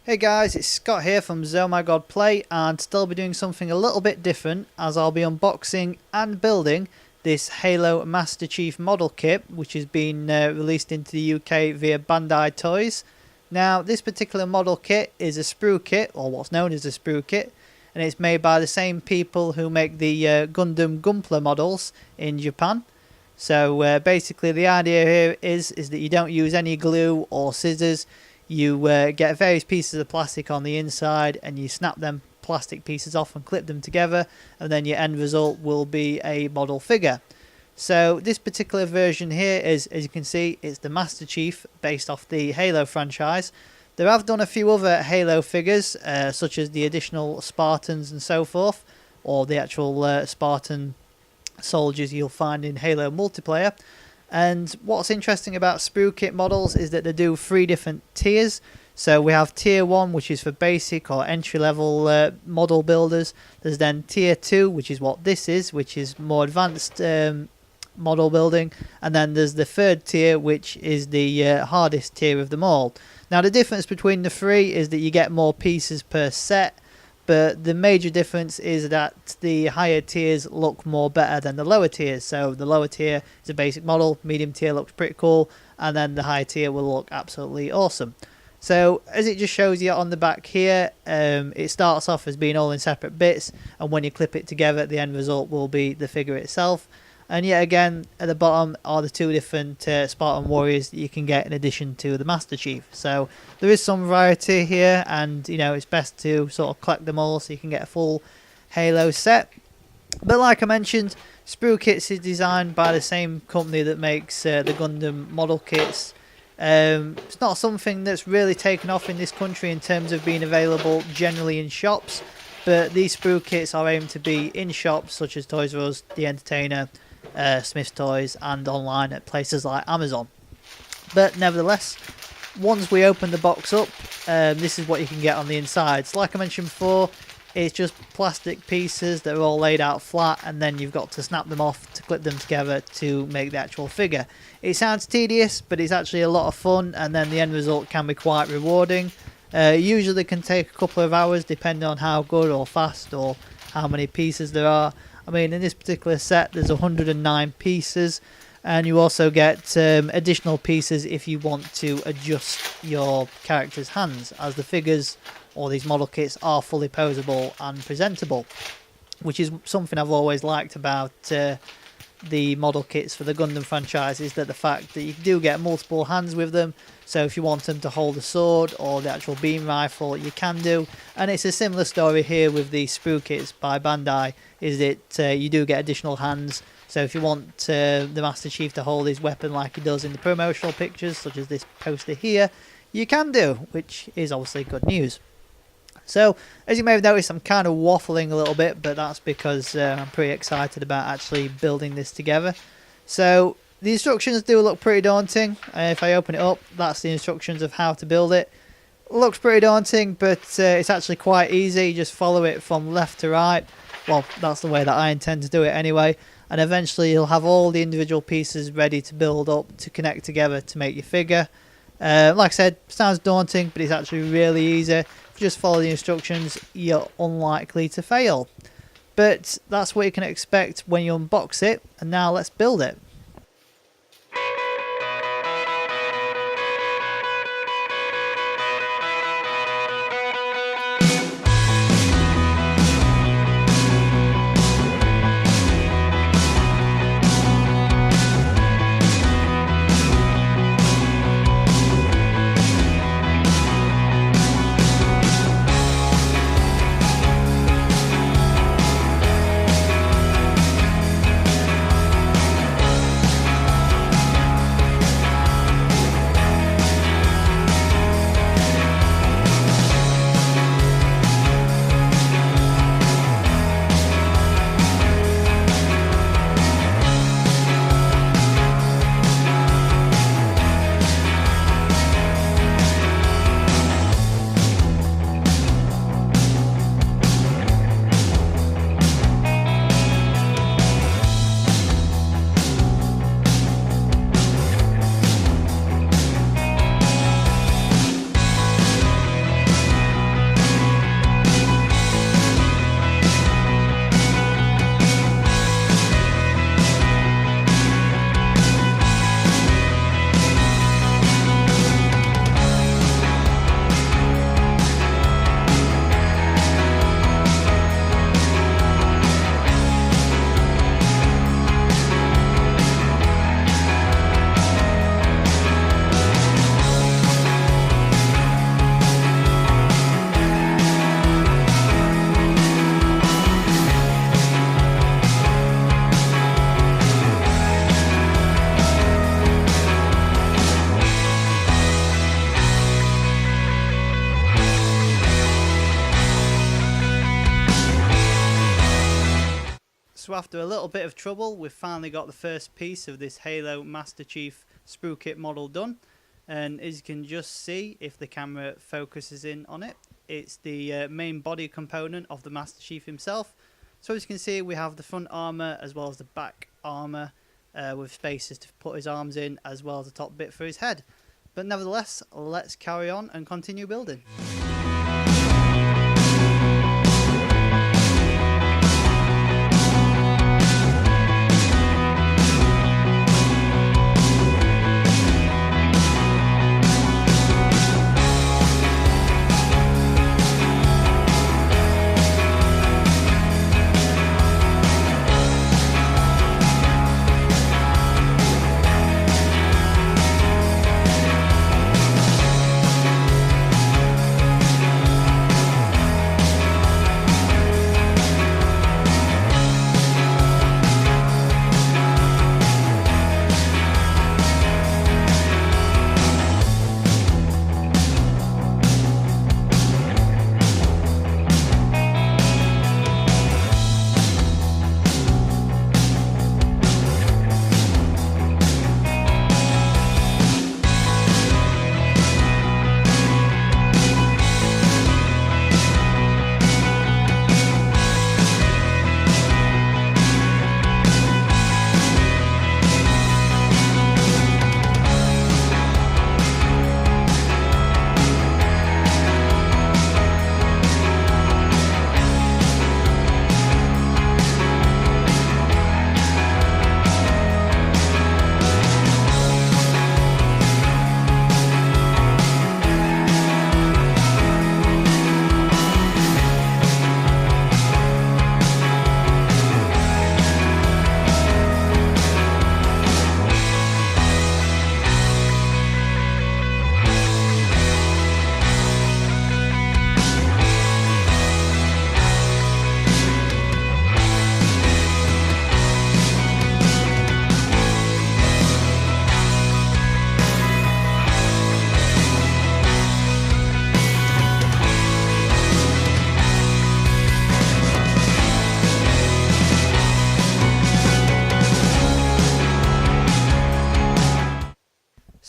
Hey guys, it's Scott here from Oh My God Play, and today I'll be doing something a little bit different as I'll be unboxing and building this Halo Master Chief model kit, which has been released into the UK via Bandai Toys. Now, this particular model kit is a Sprukit, or what's known as a Sprukit, and it's made by the same people who make the Gundam Gunpla models in Japan. So basically the idea here is that you don't use any glue or scissors. You get various pieces of plastic on the inside and you snap them plastic pieces off and clip them together, and then your end result will be a model figure. So this particular version here is, as you can see, it's the Master Chief based off the Halo franchise. They have done a few other Halo figures such as the additional Spartans and so forth, or the actual Spartan soldiers you'll find in Halo multiplayer. And what's interesting about Sprukit models is that they do 3 different tiers. So we have tier 1, which is for basic or entry level model builders. There's then tier 2, which is what this is, which is more advanced model building. And then there's the 3rd tier, which is the hardest tier of them all. Now the difference between the 3 is that you get more pieces per set, but the major difference is that the higher tiers look more better than the lower tiers. So the lower tier is a basic model, medium tier looks pretty cool, and then the higher tier will look absolutely awesome. So as it just shows you on the back here, it starts off as being all in separate bits, and when you clip it together the end result will be the figure itself. And yet again, at the bottom are the 2 different Spartan warriors that you can get in addition to the Master Chief. So there is some variety here, and you know, it's best to sort of collect them all so you can get a full Halo set. But like I mentioned, Sprukits is designed by the same company that makes the Gundam model kits. It's not something that's really taken off in this country in terms of being available generally in shops, but these Sprukits are aimed to be in shops such as Toys R Us, The Entertainer, Smith's Toys, and online at places like Amazon. But nevertheless, once we open the box up, this is what you can get on the inside. So like I mentioned before, it's just plastic pieces that are all laid out flat, and then you've got to snap them off to clip them together to make the actual figure. It sounds tedious, but it's actually a lot of fun, and then the end result can be quite rewarding. Usually can take a couple of hours depending on how good or fast or how many pieces there are. I mean, in this particular set there's 109 pieces, and you also get additional pieces if you want to adjust your character's hands, as the figures or these model kits are fully posable and presentable, which is something I've always liked about the model kits for the Gundam franchise, is that the fact that you do get multiple hands with them. So if you want them to hold a sword or the actual beam rifle, you can do. And it's a similar story here with the Sprukits by Bandai, is that you do get additional hands. So if you want the Master Chief to hold his weapon like he does in the promotional pictures, such as this poster here, you can do, which is obviously good news. So as you may have noticed, I'm kind of waffling a little bit, but that's because I'm pretty excited about actually building this together. So the instructions do look pretty daunting. If I open it up, that's the instructions of how to build it. Looks pretty daunting, but it's actually quite easy. You just follow it from left to right. Well, that's the way that I intend to do it anyway. And eventually you'll have all the individual pieces ready to build up to connect together to make your figure. Like I said, sounds daunting, but it's actually really easy. If you just follow the instructions, you're unlikely to fail. But that's what you can expect when you unbox it, and now let's build it. after a little bit of trouble, we've finally got the first piece of this Halo Master Chief Sprukit model done. And as you can just see, if the camera focuses in on it, it's the main body component of the Master Chief himself. So as you can see, we have the front armour as well as the back armour with spaces to put his arms in, as well as the top bit for his head. But nevertheless, let's carry on and continue building.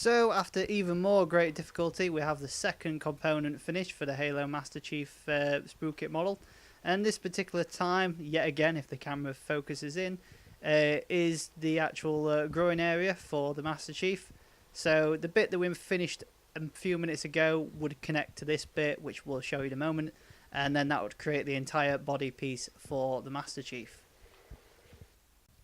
So after even more great difficulty, we have the second component finished for the Halo Master Chief Sprukit model. And this particular time, yet again, if the camera focuses in, is the actual growing area for the Master Chief. So the bit that we finished a few minutes ago would connect to this bit, which we'll show you in a moment, and then that would create the entire body piece for the Master Chief.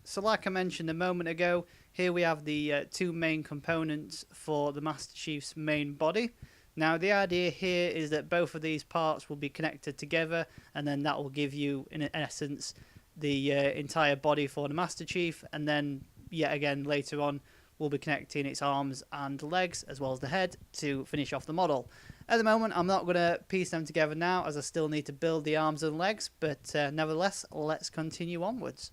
So like I mentioned a moment ago, here we have the two main components for the Master Chief's main body. Now the idea here is that both of these parts will be connected together, and then that will give you, in essence, the entire body for the Master Chief, and then yet again later on we'll be connecting its arms and legs as well as the head to finish off the model. At the moment I'm not going to piece them together now, as I still need to build the arms and legs, but nevertheless let's continue onwards.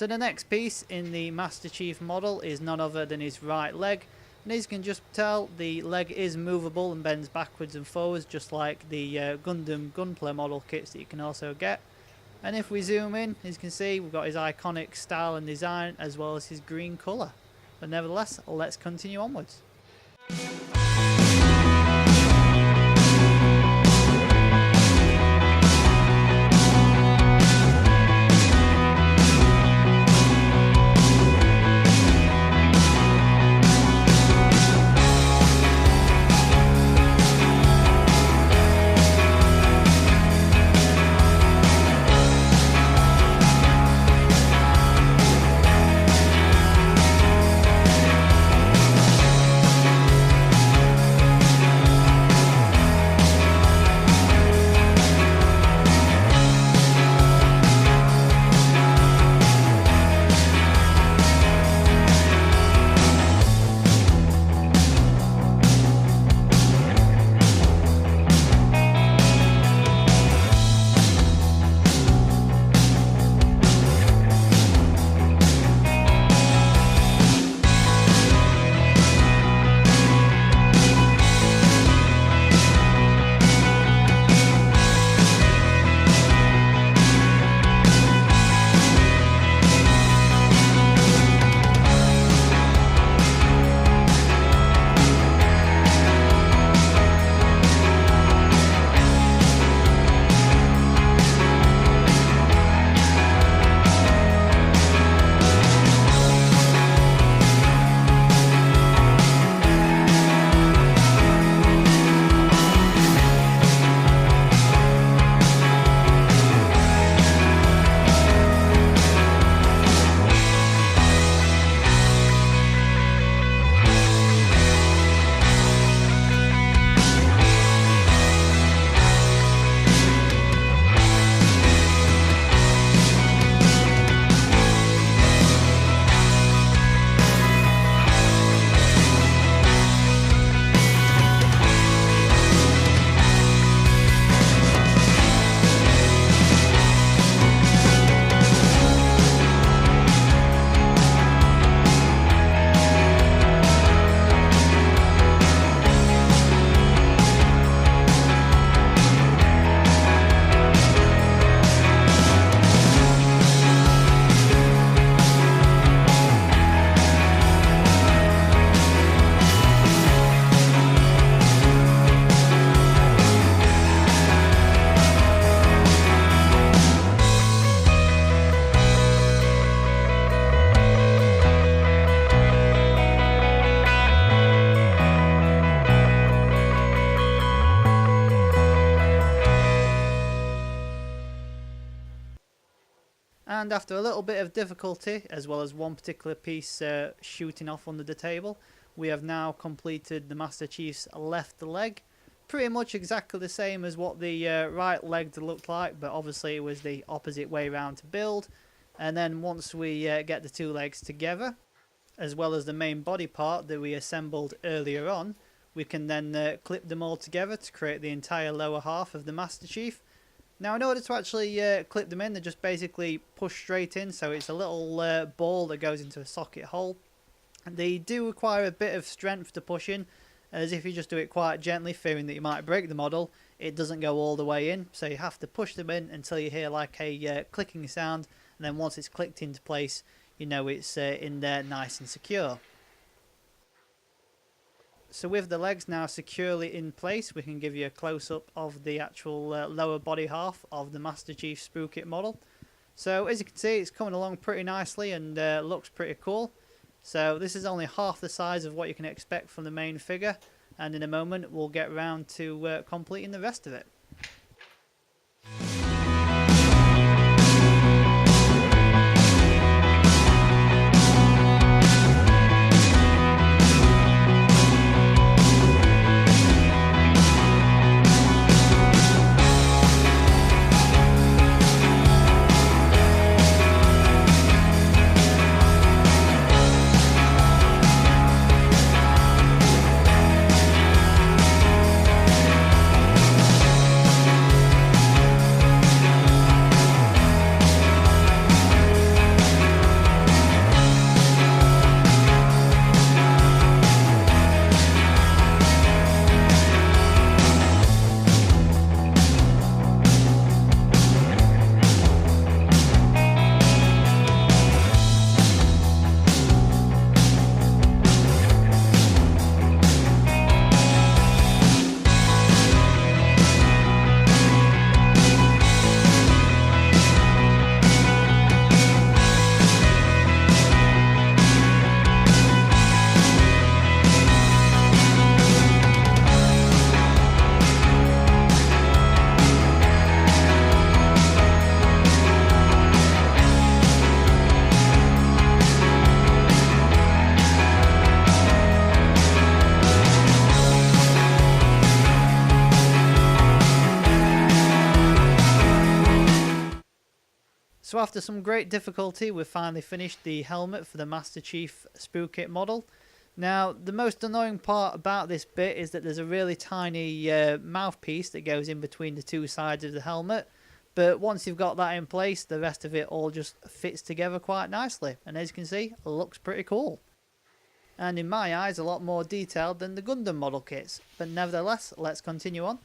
So the next piece in the Master Chief model is none other than his right leg. And as you can just tell, the leg is movable and bends backwards and forwards, just like the Gundam Gunpla model kits that you can also get. And if we zoom in, as you can see, we've got his iconic style and design as well as his green colour. But nevertheless, let's continue onwards. And after a little bit of difficulty, as well as one particular piece shooting off under the table, we have now completed the Master Chief's left leg. Pretty much exactly the same as what the right leg looked like, but obviously it was the opposite way around to build. And then once we get the two legs together, as well as the main body part that we assembled earlier on, we can then clip them all together to create the entire lower half of the Master Chief. Now, in order to actually clip them in, they're just basically pushed straight in, so it's a little ball that goes into a socket hole. And they do require a bit of strength to push in, as if you just do it quite gently, fearing that you might break the model, it doesn't go all the way in, so you have to push them in until you hear like a clicking sound, and then once it's clicked into place, you know it's in there nice and secure. So with the legs now securely in place, we can give you a close-up of the actual lower body half of the Master Chief Sprukit model. So as you can see, it's coming along pretty nicely and looks pretty cool. So this is only half the size of what you can expect from the main figure, and in a moment we'll get around to completing the rest of it. after some great difficulty, we've finally finished the helmet for the Master Chief Sprukit model. Now, the most annoying part about this bit is that there's a really tiny mouthpiece that goes in between the two sides of the helmet. But once you've got that in place, the rest of it all just fits together quite nicely. And as you can see, it looks pretty cool. And in my eyes, a lot more detailed than the Gundam model kits. But nevertheless, let's continue on.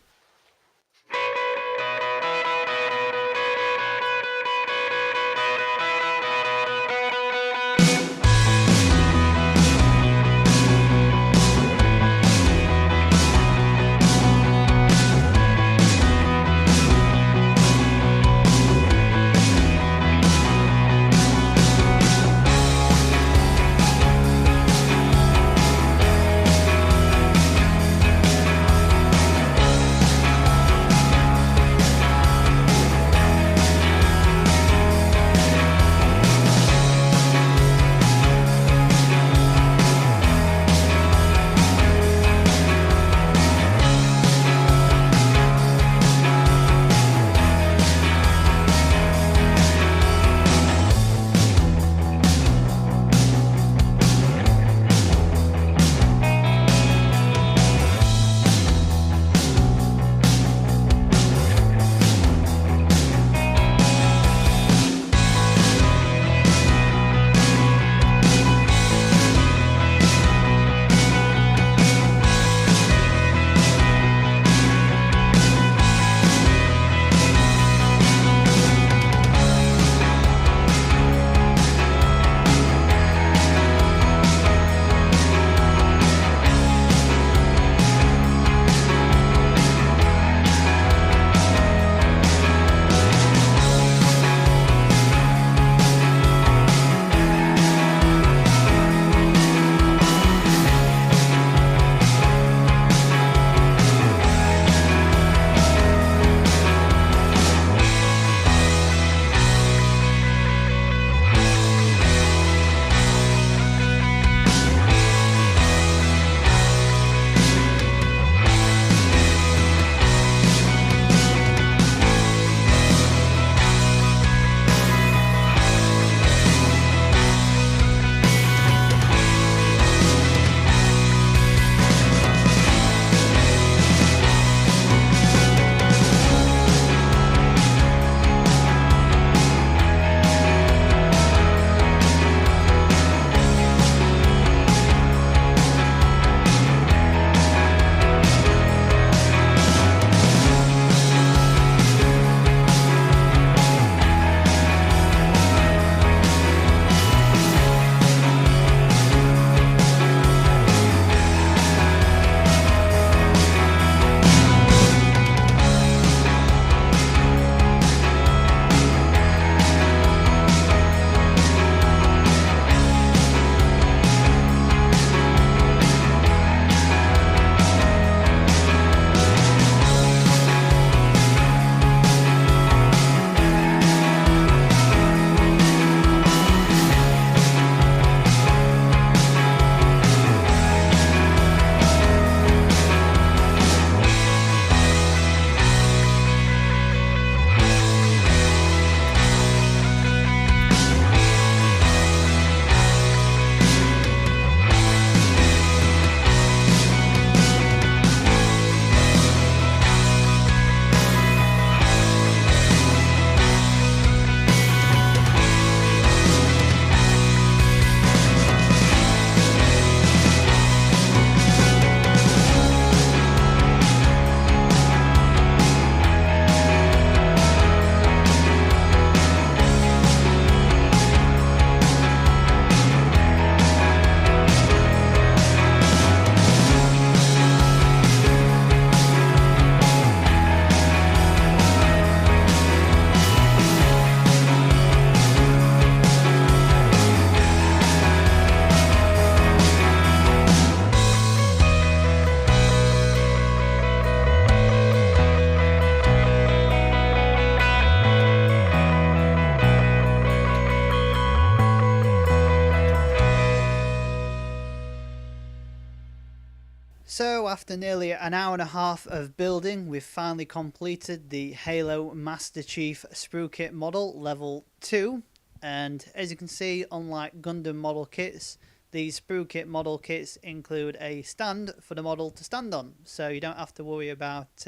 So after nearly an hour and a half of building, we've finally completed the Halo Master Chief Sprukit model level 2. And as you can see, unlike Gundam model kits, these Sprukit model kits include a stand for the model to stand on. So you don't have to worry about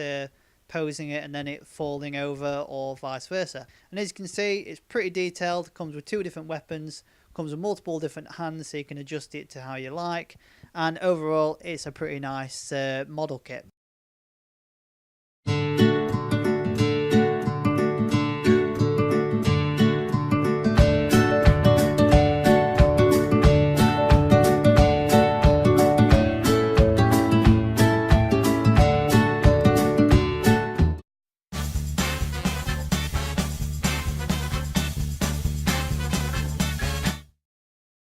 posing it and then it falling over or vice versa. And as you can see, it's pretty detailed, comes with 2 different weapons, comes with multiple different hands so you can adjust it to how you like, and overall it's a pretty nice model kit.